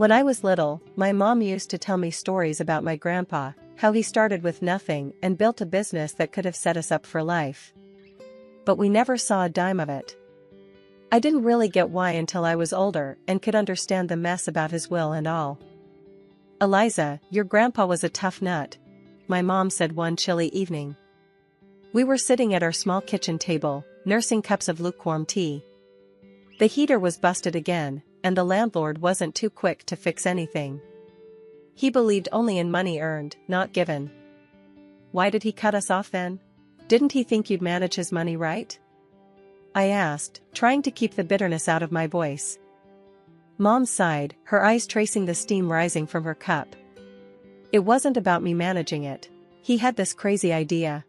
When I was little, my mom used to tell me stories about my grandpa, how he started with nothing and built a business that could have set us up for life. But we never saw a dime of it. I didn't really get why until I was older and could understand the mess about his will and all. "Eliza, your grandpa was a tough nut," my mom said one chilly evening. We were sitting at our small kitchen table, nursing cups of lukewarm tea. The heater was busted again, and the landlord wasn't too quick to fix anything. He believed only in money earned, not given. "Why did he cut us off then? Didn't he think you'd manage his money right?" I asked, trying to keep the bitterness out of my voice. Mom sighed, her eyes tracing the steam rising from her cup. "It wasn't about me managing it. He had this crazy idea.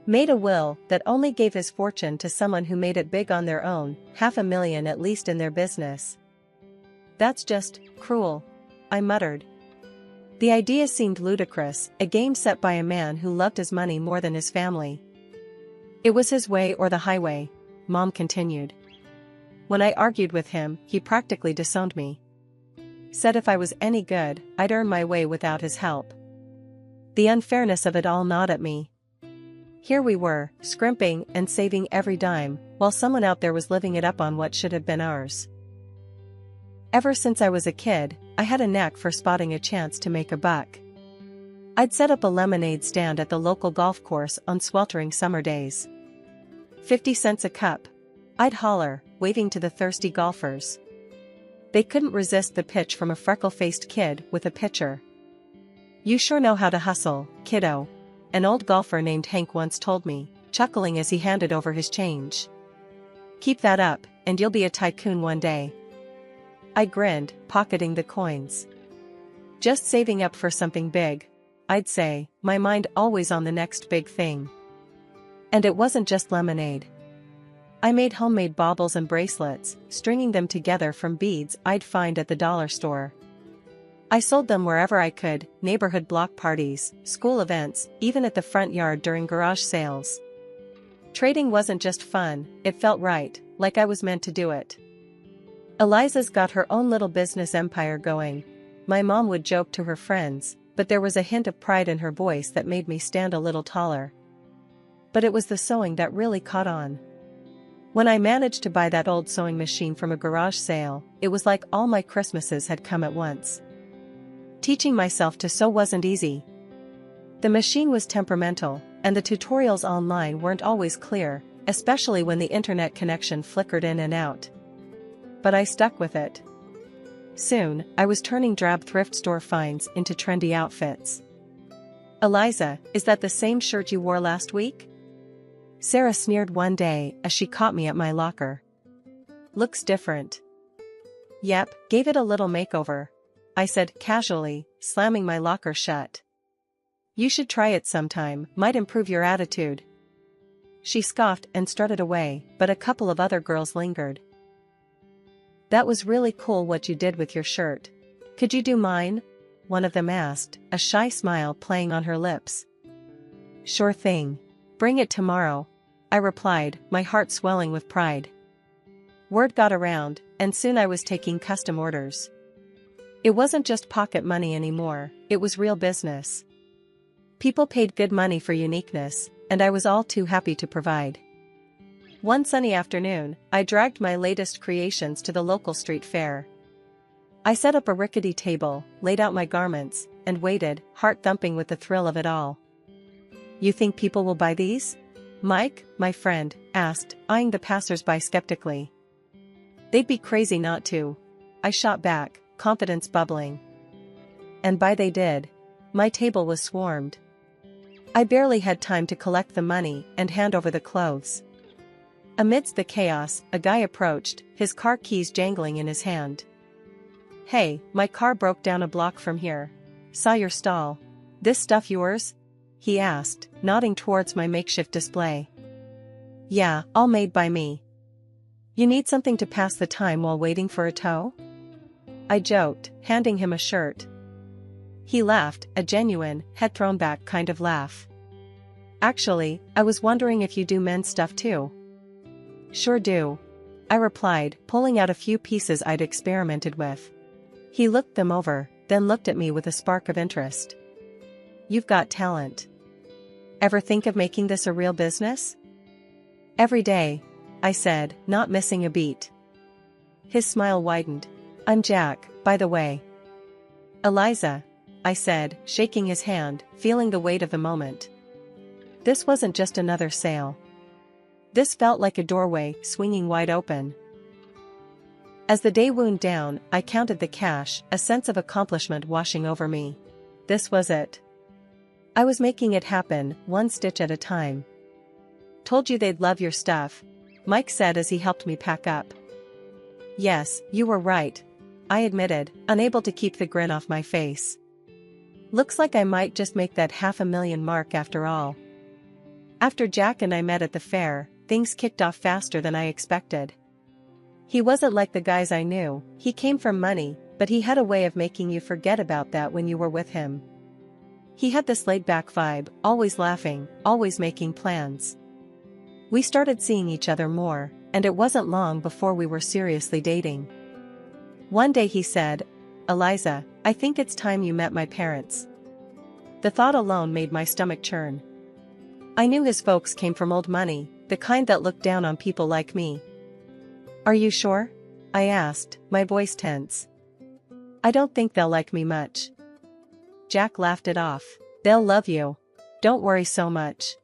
Made a will that only gave his fortune to someone who made it big on their own, $500,000 at least in their business." "That's just cruel," I muttered. The idea seemed ludicrous, a game set by a man who loved his money more than his family. "It was his way or the highway," Mom continued. "When I argued with him, he practically disowned me. Said if I was any good, I'd earn my way without his help." The unfairness of it all gnawed at me. Here we were, scrimping and saving every dime, while someone out there was living it up on what should have been ours. Ever since I was a kid, I had a knack for spotting a chance to make a buck. I'd set up a lemonade stand at the local golf course on sweltering summer days. 50 cents a cup, I'd holler, waving to the thirsty golfers. They couldn't resist the pitch from a freckle-faced kid with a pitcher. "You sure know how to hustle, kiddo," an old golfer named Hank once told me, chuckling as he handed over his change. "Keep that up, and you'll be a tycoon one day." I grinned, pocketing the coins. "Just saving up for something big," I'd say, my mind always on the next big thing. And it wasn't just lemonade. I made homemade baubles and bracelets, stringing them together from beads I'd find at the dollar store. I sold them wherever I could, neighborhood block parties, school events, even at the front yard during garage sales. Trading wasn't just fun, it felt right, like I was meant to do it. "Eliza's got her own little business empire going," my mom would joke to her friends, but there was a hint of pride in her voice that made me stand a little taller. But it was the sewing that really caught on. When I managed to buy that old sewing machine from a garage sale, it was like all my Christmases had come at once. Teaching myself to sew wasn't easy. The machine was temperamental, and the tutorials online weren't always clear, especially when the internet connection flickered in and out. But I stuck with it. Soon, I was turning drab thrift store finds into trendy outfits. "Eliza, is that the same shirt you wore last week?" Sarah sneered one day as she caught me at my locker. "Looks different." "Yep, gave it a little makeover," I said casually, slamming my locker shut. "You should try it sometime, might improve your attitude." She scoffed and strutted away, but a couple of other girls lingered. "That was really cool what you did with your shirt. Could you do mine?" one of them asked, a shy smile playing on her lips. "Sure thing. Bring it tomorrow," I replied, my heart swelling with pride. Word got around, and soon I was taking custom orders. It wasn't just pocket money anymore, it was real business. People paid good money for uniqueness, and I was all too happy to provide. One sunny afternoon, I dragged my latest creations to the local street fair. I set up a rickety table, laid out my garments, and waited, heart thumping with the thrill of it all. "You think people will buy these?" Mike, my friend, asked, eyeing the passers-by skeptically. "They'd be crazy not to," I shot back, confidence bubbling. And buy they did. My table was swarmed. I barely had time to collect the money and hand over the clothes. Amidst the chaos, a guy approached, his car keys jangling in his hand. "Hey, my car broke down a block from here. Saw your stall. This stuff yours?" he asked, nodding towards my makeshift display. "Yeah, all made by me." "You need something to pass the time while waiting for a tow?" I joked, handing him a shirt. He laughed, a genuine, head-thrown-back kind of laugh. "Actually, I was wondering if you do men's stuff too." "Sure do," I replied, pulling out a few pieces I'd experimented with. He looked them over, then looked at me with a spark of interest. You've got talent. Ever think of making this a real business? Every day, I said, not missing a beat. His smile widened. I'm Jack, by the way. Eliza, I said, shaking his hand, feeling the weight of the moment. This wasn't just another sale. This felt like a doorway, swinging wide open. As the day wound down, I counted the cash, a sense of accomplishment washing over me. This was it. I was making it happen, one stitch at a time. Told you they'd love your stuff, Mike said as he helped me pack up. Yes, you were right, I admitted, unable to keep the grin off my face. Looks like I might just make that $500,000 mark after all. After Jack and I met at the fair, things kicked off faster than I expected. He wasn't like the guys I knew, he came from money, but he had a way of making you forget about that when you were with him. He had this laid-back vibe, always laughing, always making plans. We started seeing each other more, and it wasn't long before we were seriously dating. One day he said, Eliza, I think it's time you met my parents. The thought alone made my stomach churn. I knew his folks came from old money, the kind that looked down on people like me. Are you sure? I asked, my voice tense. I don't think they'll like me much. Jack laughed it off. They'll love you. Don't worry so much.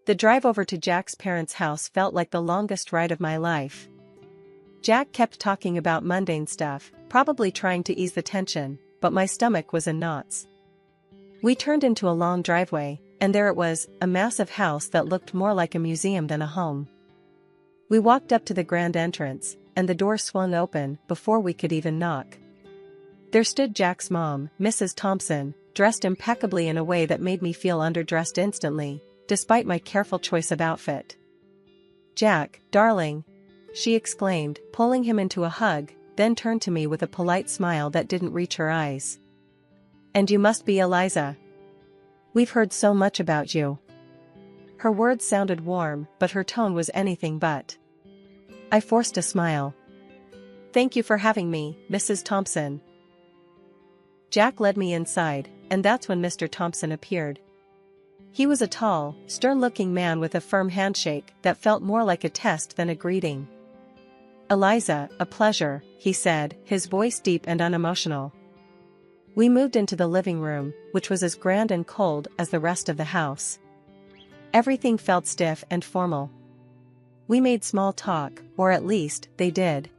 The drive over to Jack's parents' house felt like the longest ride of my life. Jack kept talking about mundane stuff, probably trying to ease the tension, but my stomach was in knots. We turned into a long driveway, and there it was, a massive house that looked more like a museum than a home. We walked up to the grand entrance, and the door swung open before we could even knock. There stood Jack's mom, Mrs. Thompson, dressed impeccably in a way that made me feel underdressed instantly, despite my careful choice of outfit. Jack, darling, she exclaimed, pulling him into a hug, then turned to me with a polite smile that didn't reach her eyes. And you must be Eliza. We've heard so much about you. Her words sounded warm, but her tone was anything but. I forced a smile. Thank you for having me, Mrs. Thompson. Jack led me inside, and that's when Mr. Thompson appeared. He was a tall, stern-looking man with a firm handshake that felt more like a test than a greeting. Eliza, a pleasure, he said, his voice deep and unemotional. We moved into the living room, which was as grand and cold as the rest of the house. Everything felt stiff and formal. We made small talk, or at least, they did.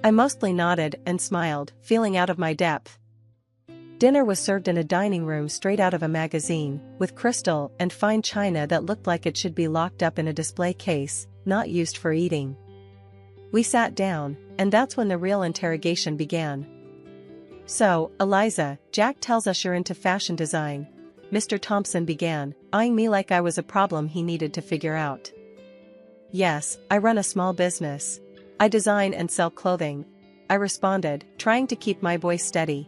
I mostly nodded and smiled, feeling out of my depth. Dinner was served in a dining room straight out of a magazine, with crystal and fine china that looked like it should be locked up in a display case, not used for eating. We sat down, and that's when the real interrogation began. So, Eliza, Jack tells us you're into fashion design, Mr. Thompson began, eyeing me like I was a problem he needed to figure out. Yes, I run a small business. I design and sell clothing, I responded, trying to keep my voice steady.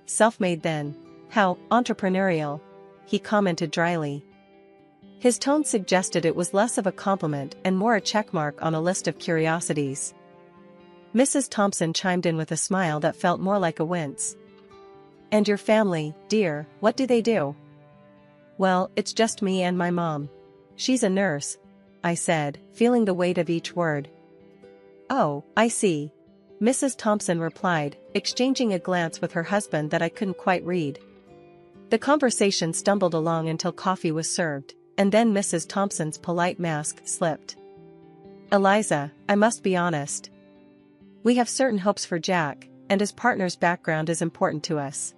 Self-made then. How entrepreneurial, he commented dryly. His tone suggested it was less of a compliment and more a checkmark on a list of curiosities. Mrs. Thompson chimed in with a smile that felt more like a wince. And your family, dear, what do they do? Well, it's just me and my mom. She's a nurse, I said, feeling the weight of each word. Oh, I see. Mrs. Thompson replied, exchanging a glance with her husband that I couldn't quite read. The conversation stumbled along until coffee was served, and then Mrs. Thompson's polite mask slipped. Eliza, I must be honest. We have certain hopes for Jack, and his partner's background is important to us.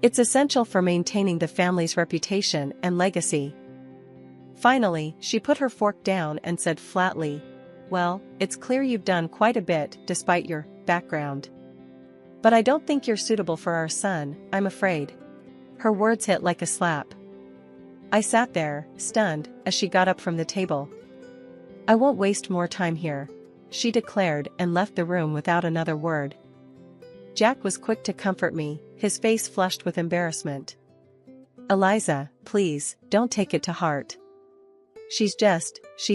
It's essential for maintaining the family's reputation and legacy. Finally, she put her fork down and said flatly, well, it's clear you've done quite a bit despite your background. But I don't think you're suitable for our son, I'm afraid. Her words hit like a slap. I sat there, stunned, as she got up from the table. I won't waste more time here, she declared and left the room without another word. Jack was quick to comfort me, his face flushed with embarrassment. Eliza, please, don't take it to heart. She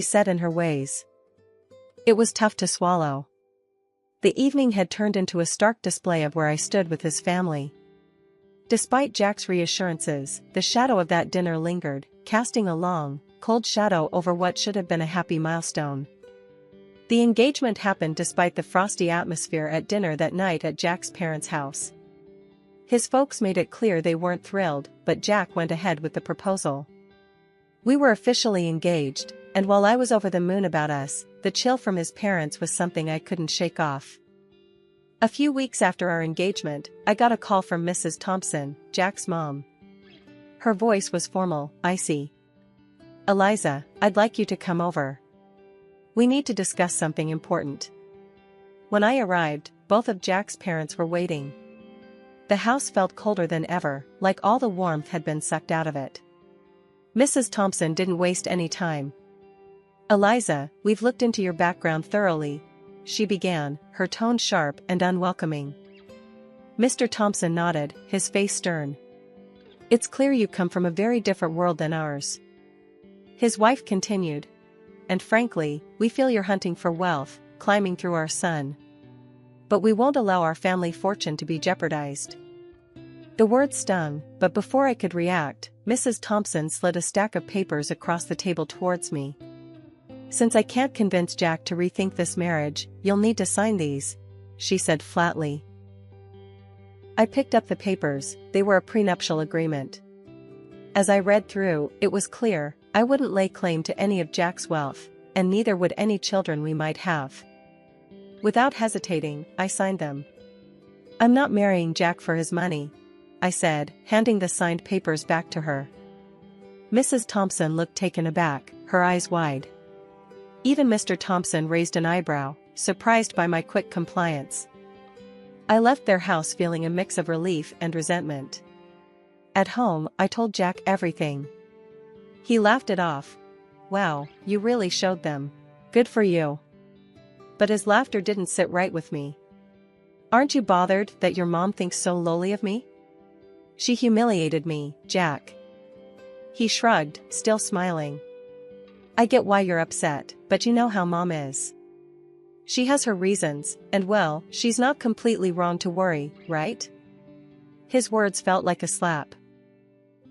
said in her ways. It was tough to swallow. The evening had turned into a stark display of where I stood with his family. Despite Jack's reassurances, the shadow of that dinner lingered, casting a long, cold shadow over what should have been a happy milestone. The engagement happened despite the frosty atmosphere at dinner that night at Jack's parents' house. His folks made it clear they weren't thrilled, but Jack went ahead with the proposal. We were officially engaged, and while I was over the moon about us, the chill from his parents was something I couldn't shake off. A few weeks after our engagement, I got a call from Mrs. Thompson, Jack's mom. Her voice was formal, icy. "Eliza, I'd like you to come over. We need to discuss something important." When I arrived, both of Jack's parents were waiting. The house felt colder than ever, like all the warmth had been sucked out of it. Mrs. Thompson didn't waste any time. "Eliza, we've looked into your background thoroughly," she began, her tone sharp and unwelcoming. Mr. Thompson nodded, his face stern. "It's clear you come from a very different world than ours." His wife continued. "And frankly, we feel you're hunting for wealth, climbing through our son. But we won't allow our family fortune to be jeopardized." The words stung, but before I could react, Mrs. Thompson slid a stack of papers across the table towards me. "Since I can't convince Jack to rethink this marriage, you'll need to sign these," she said flatly. I picked up the papers. They were a prenuptial agreement. As I read through, it was clear, I wouldn't lay claim to any of Jack's wealth, and neither would any children we might have. Without hesitating, I signed them. "I'm not marrying Jack for his money," I said, handing the signed papers back to her. Mrs. Thompson looked taken aback, her eyes wide. Even Mr. Thompson raised an eyebrow, surprised by my quick compliance. I left their house feeling a mix of relief and resentment. At home, I told Jack everything. He laughed it off. "Wow, you really showed them. Good for you." But his laughter didn't sit right with me. "Aren't you bothered that your mom thinks so lowly of me? She humiliated me, Jack." He shrugged, still smiling. "I get why you're upset, but you know how Mom is. She has her reasons, and well, she's not completely wrong to worry, right?" His words felt like a slap.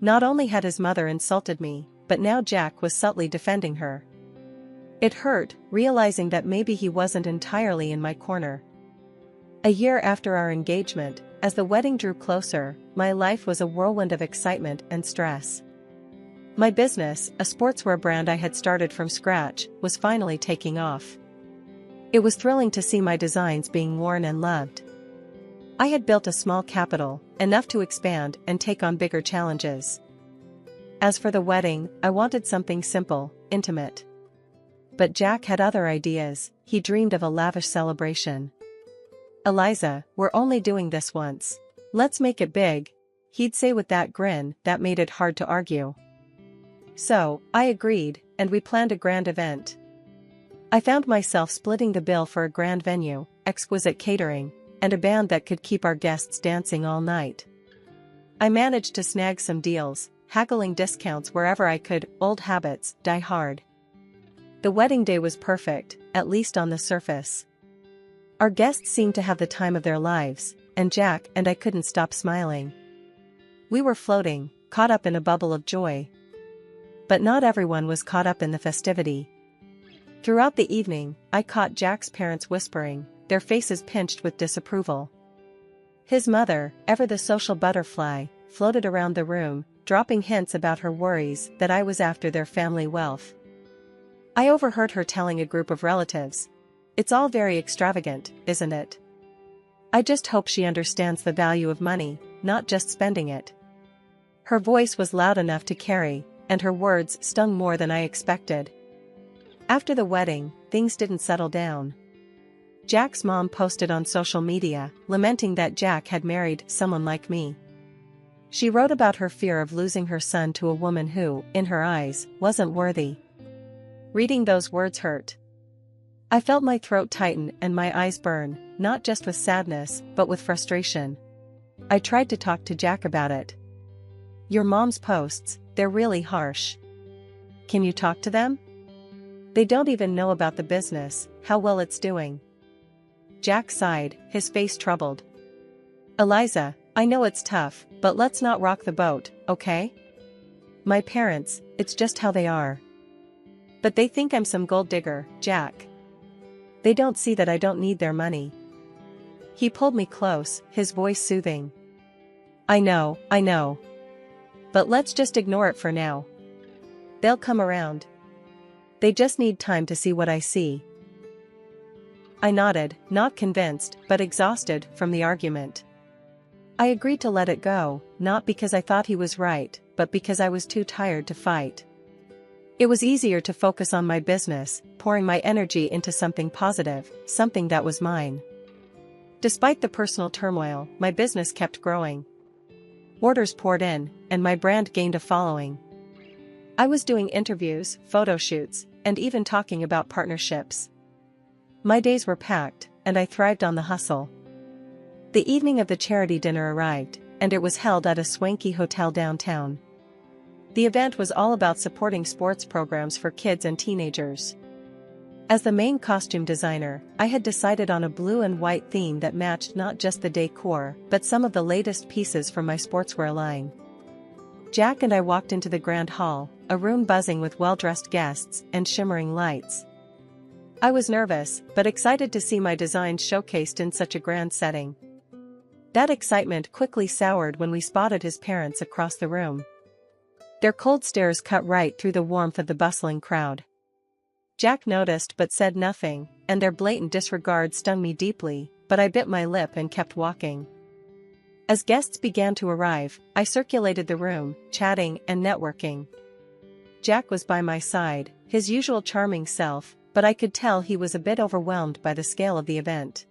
Not only had his mother insulted me, but now Jack was subtly defending her. It hurt, realizing that maybe he wasn't entirely in my corner. A year after our engagement, as the wedding drew closer, my life was a whirlwind of excitement and stress. My business, a sportswear brand I had started from scratch, was finally taking off. It was thrilling to see my designs being worn and loved. I had built a small capital, enough to expand and take on bigger challenges. As for the wedding, I wanted something simple, intimate. But Jack had other ideas. He dreamed of a lavish celebration. "Eliza, we're only doing this once. Let's make it big," he'd say with that grin that made it hard to argue. So, I agreed, and we planned a grand event. I found myself splitting the bill for a grand venue, exquisite catering, and a band that could keep our guests dancing all night. I managed to snag some deals, haggling discounts wherever I could. Old habits die hard. The wedding day was perfect, at least on the surface. Our guests seemed to have the time of their lives, and Jack and I couldn't stop smiling. We were floating, caught up in a bubble of joy. But not everyone was caught up in the festivity. Throughout the evening, I caught Jack's parents whispering, their faces pinched with disapproval. His mother, ever the social butterfly, floated around the room, dropping hints about her worries that I was after their family wealth. I overheard her telling a group of relatives, "It's all very extravagant, isn't it? I just hope she understands the value of money, not just spending it." Her voice was loud enough to carry, and her words stung more than I expected. After the wedding, things didn't settle down. Jack's mom posted on social media, lamenting that Jack had married someone like me. She wrote about her fear of losing her son to a woman who, in her eyes, wasn't worthy. Reading those words hurt. I felt my throat tighten and my eyes burn, not just with sadness, but with frustration. I tried to talk to Jack about it. "Your mom's posts, they're really harsh. Can you talk to them? They don't even know about the business, how well it's doing." Jack sighed, his face troubled. Eliza, I know it's tough, but let's not rock the boat, okay? My parents, it's just how they are. But they think I'm some gold digger, Jack. They don't see that I don't need their money. He pulled me close, his voice soothing. I know. But let's just ignore it for now. They'll come around. They just need time to see what I see. I nodded, not convinced, but exhausted from the argument. I agreed to let it go, not because I thought he was right, but because I was too tired to fight. It was easier to focus on my business, pouring my energy into something positive, something that was mine. Despite the personal turmoil, my business kept growing. Orders poured in, and my brand gained a following. I was doing interviews, photo shoots, and even talking about partnerships. My days were packed, and I thrived on the hustle. The evening of the charity dinner arrived, and it was held at a swanky hotel downtown. The event was all about supporting sports programs for kids and teenagers. As the main costume designer, I had decided on a blue and white theme that matched not just the decor, but some of the latest pieces from my sportswear line. Jack and I walked into the grand hall, a room buzzing with well-dressed guests and shimmering lights. I was nervous, but excited to see my designs showcased in such a grand setting. That excitement quickly soured when we spotted his parents across the room. Their cold stares cut right through the warmth of the bustling crowd. Jack noticed but said nothing, and their blatant disregard stung me deeply, but I bit my lip and kept walking. As guests began to arrive, I circulated the room, chatting and networking. Jack was by my side, his usual charming self, but I could tell he was a bit overwhelmed by the scale of the event.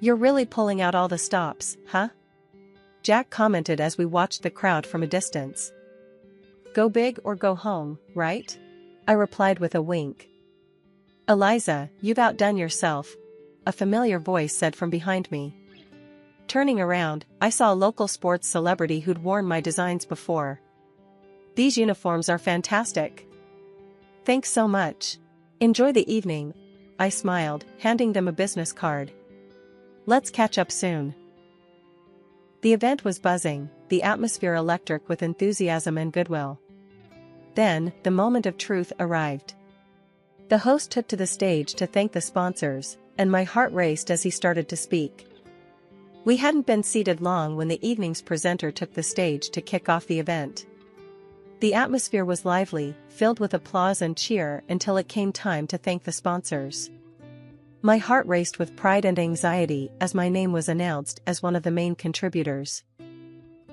"You're really pulling out all the stops, huh?" Jack commented as we watched the crowd from a distance. "Go big or go home, right?" I replied with a wink. "Eliza, you've outdone yourself," a familiar voice said from behind me. Turning around, I saw a local sports celebrity who'd worn my designs before. "These uniforms are fantastic." "Thanks so much. Enjoy the evening," I smiled, handing them a business card. "Let's catch up soon." The event was buzzing, the atmosphere electric with enthusiasm and goodwill. Then, the moment of truth arrived. The host took to the stage to thank the sponsors, and my heart raced as he started to speak. We hadn't been seated long when the evening's presenter took the stage to kick off the event. The atmosphere was lively, filled with applause and cheer until it came time to thank the sponsors. My heart raced with pride and anxiety as my name was announced as one of the main contributors.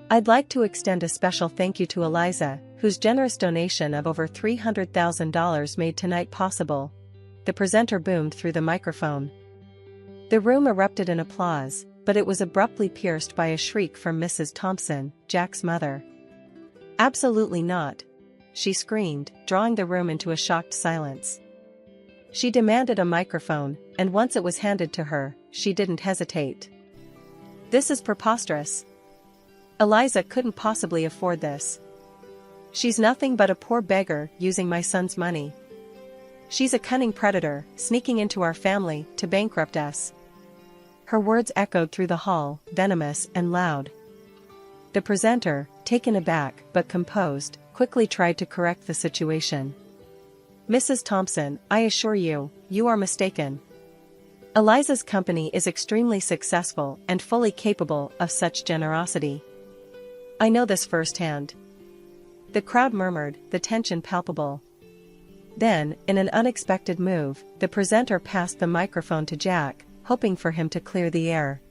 I'd like to extend a special thank you to Eliza, whose generous donation of over $300,000 made tonight possible. The presenter boomed through the microphone. The room erupted in applause, but it was abruptly pierced by a shriek from Mrs. Thompson, Jack's mother. "Absolutely not," she screamed, drawing the room into a shocked silence. She demanded a microphone, and once it was handed to her, she didn't hesitate. "This is preposterous. Eliza couldn't possibly afford this. She's nothing but a poor beggar using my son's money. She's a cunning predator, sneaking into our family to bankrupt us." Her words echoed through the hall, venomous and loud. The presenter, taken aback but composed, quickly tried to correct the situation. "Mrs. Thompson, I assure you, you are mistaken. Eliza's company is extremely successful and fully capable of such generosity. I know this firsthand." The crowd murmured, the tension palpable. Then, in an unexpected move, the presenter passed the microphone to Jack, hoping for him to clear the air.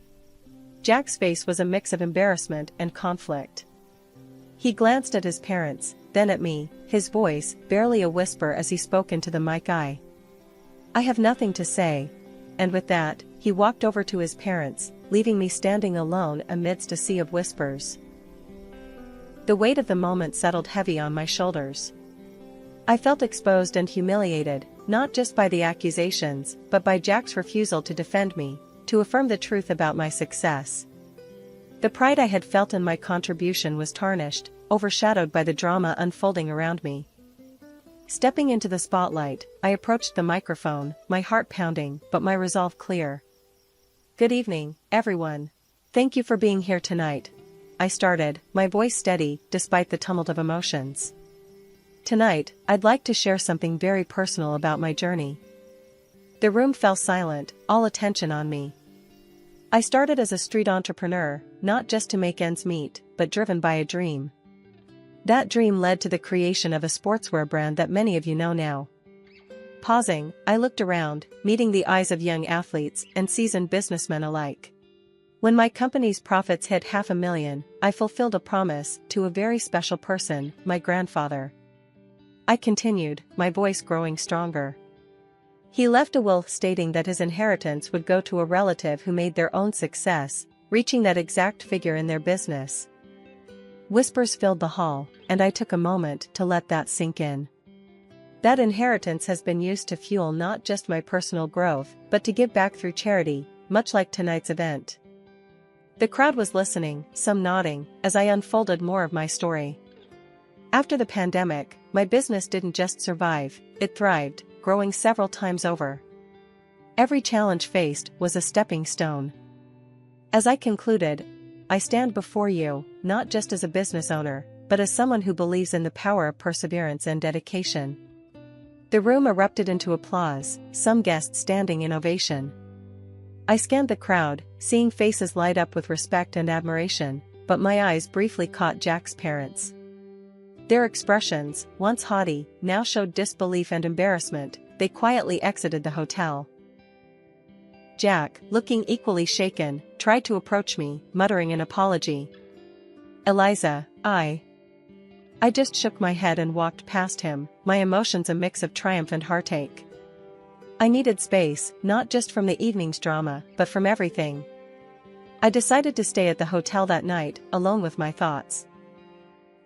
Jack's face was a mix of embarrassment and conflict. He glanced at his parents, then at me, his voice barely a whisper as he spoke into the mic. "I have nothing to say," and with that, he walked over to his parents, leaving me standing alone amidst a sea of whispers. The weight of the moment settled heavy on my shoulders. I felt exposed and humiliated, not just by the accusations, but by Jack's refusal to defend me, to affirm the truth about my success. The pride I had felt in my contribution was tarnished, overshadowed by the drama unfolding around me. Stepping into the spotlight, I approached the microphone, my heart pounding, but my resolve clear. Good evening, everyone. Thank you for being here tonight. I started, my voice steady, despite the tumult of emotions. Tonight, I'd like to share something very personal about my journey. The room fell silent, all attention on me. I started as a street entrepreneur, not just to make ends meet, but driven by a dream. That dream led to the creation of a sportswear brand that many of you know now. Pausing, I looked around, meeting the eyes of young athletes and seasoned businessmen alike. When my company's profits hit $500,000, I fulfilled a promise to a very special person, my grandfather. I continued, my voice growing stronger. He left a will stating that his inheritance would go to a relative who made their own success, reaching that exact figure in their business. Whispers filled the hall, and I took a moment to let that sink in. That inheritance has been used to fuel not just my personal growth, but to give back through charity, much like tonight's event. The crowd was listening, some nodding, as I unfolded more of my story. After the pandemic, my business didn't just survive, it thrived, growing several times over. Every challenge faced was a stepping stone. As I concluded, I stand before you, not just as a business owner, but as someone who believes in the power of perseverance and dedication. The room erupted into applause, some guests standing in ovation. I scanned the crowd, seeing faces light up with respect and admiration, but my eyes briefly caught Jack's parents. Their expressions, once haughty, now showed disbelief and embarrassment. They quietly exited the hotel. Jack, looking equally shaken, tried to approach me, muttering an apology. Eliza, I just shook my head and walked past him, my emotions a mix of triumph and heartache. I needed space, not just from the evening's drama, but from everything. I decided to stay at the hotel that night, alone with my thoughts.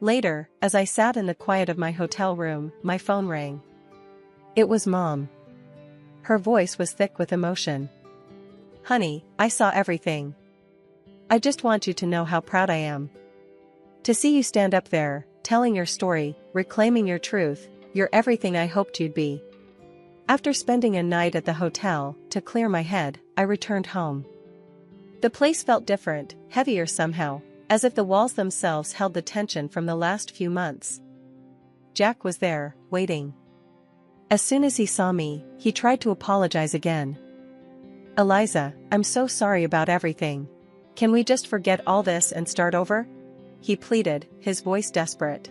Later, as I sat in the quiet of my hotel room, my phone rang. It was Mom. Her voice was thick with emotion. Honey, I saw everything. I just want you to know how proud I am. To see you stand up there, telling your story, reclaiming your truth, you're everything I hoped you'd be. After spending a night at the hotel, to clear my head, I returned home. The place felt different, heavier somehow, as if the walls themselves held the tension from the last few months. Jack was there, waiting. As soon as he saw me, he tried to apologize again. Eliza, I'm so sorry about everything. Can we just forget all this and start over? He pleaded, his voice desperate.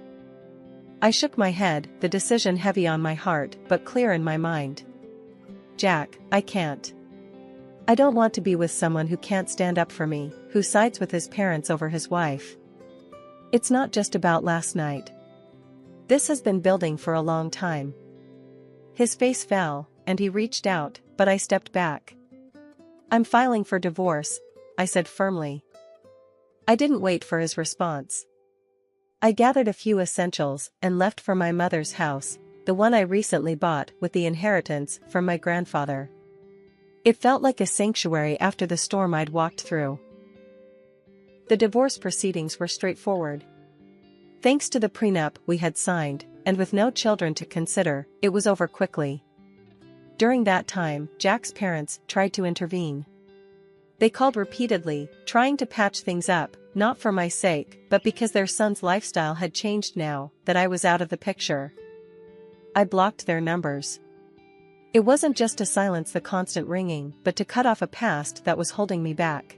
I shook my head, the decision heavy on my heart, but clear in my mind. Jack, I can't. I don't want to be with someone who can't stand up for me, who sides with his parents over his wife. It's not just about last night. This has been building for a long time. His face fell, and he reached out, but I stepped back. I'm filing for divorce, I said firmly. I didn't wait for his response. I gathered a few essentials and left for my mother's house, the one I recently bought with the inheritance from my grandfather. It felt like a sanctuary after the storm I'd walked through. The divorce proceedings were straightforward. Thanks to the prenup we had signed, and with no children to consider, it was over quickly. During that time, Jack's parents tried to intervene. They called repeatedly, trying to patch things up, not for my sake, but because their son's lifestyle had changed now that I was out of the picture. I blocked their numbers. It wasn't just to silence the constant ringing, but to cut off a past that was holding me back.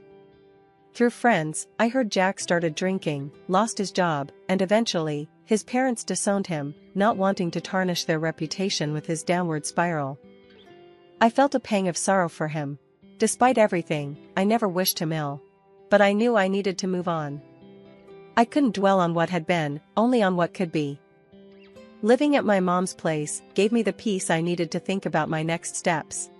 Through friends, I heard Jack started drinking, lost his job, and eventually, his parents disowned him, not wanting to tarnish their reputation with his downward spiral. I felt a pang of sorrow for him. Despite everything, I never wished him ill. But I knew I needed to move on. I couldn't dwell on what had been, only on what could be. Living at my mom's place gave me the peace I needed to think about my next steps.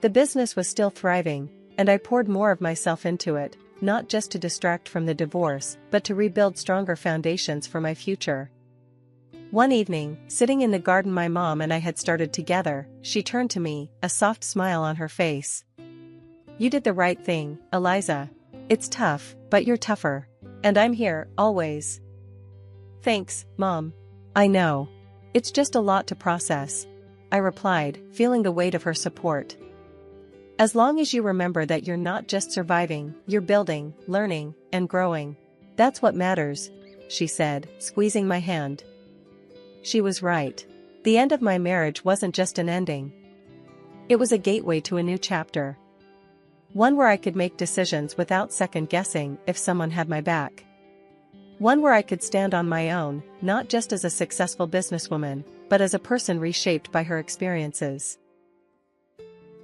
The business was still thriving, and I poured more of myself into it, not just to distract from the divorce, but to rebuild stronger foundations for my future. One evening, sitting in the garden my mom and I had started together, she turned to me, a soft smile on her face. You did the right thing, Eliza. It's tough, but you're tougher. And I'm here, always. Thanks, Mom. I know. It's just a lot to process, I replied, feeling the weight of her support. As long as you remember that you're not just surviving, you're building, learning, and growing. That's what matters, she said, squeezing my hand. She was right. The end of my marriage wasn't just an ending. It was a gateway to a new chapter. One where I could make decisions without second guessing if someone had my back. One where I could stand on my own, not just as a successful businesswoman, but as a person reshaped by her experiences.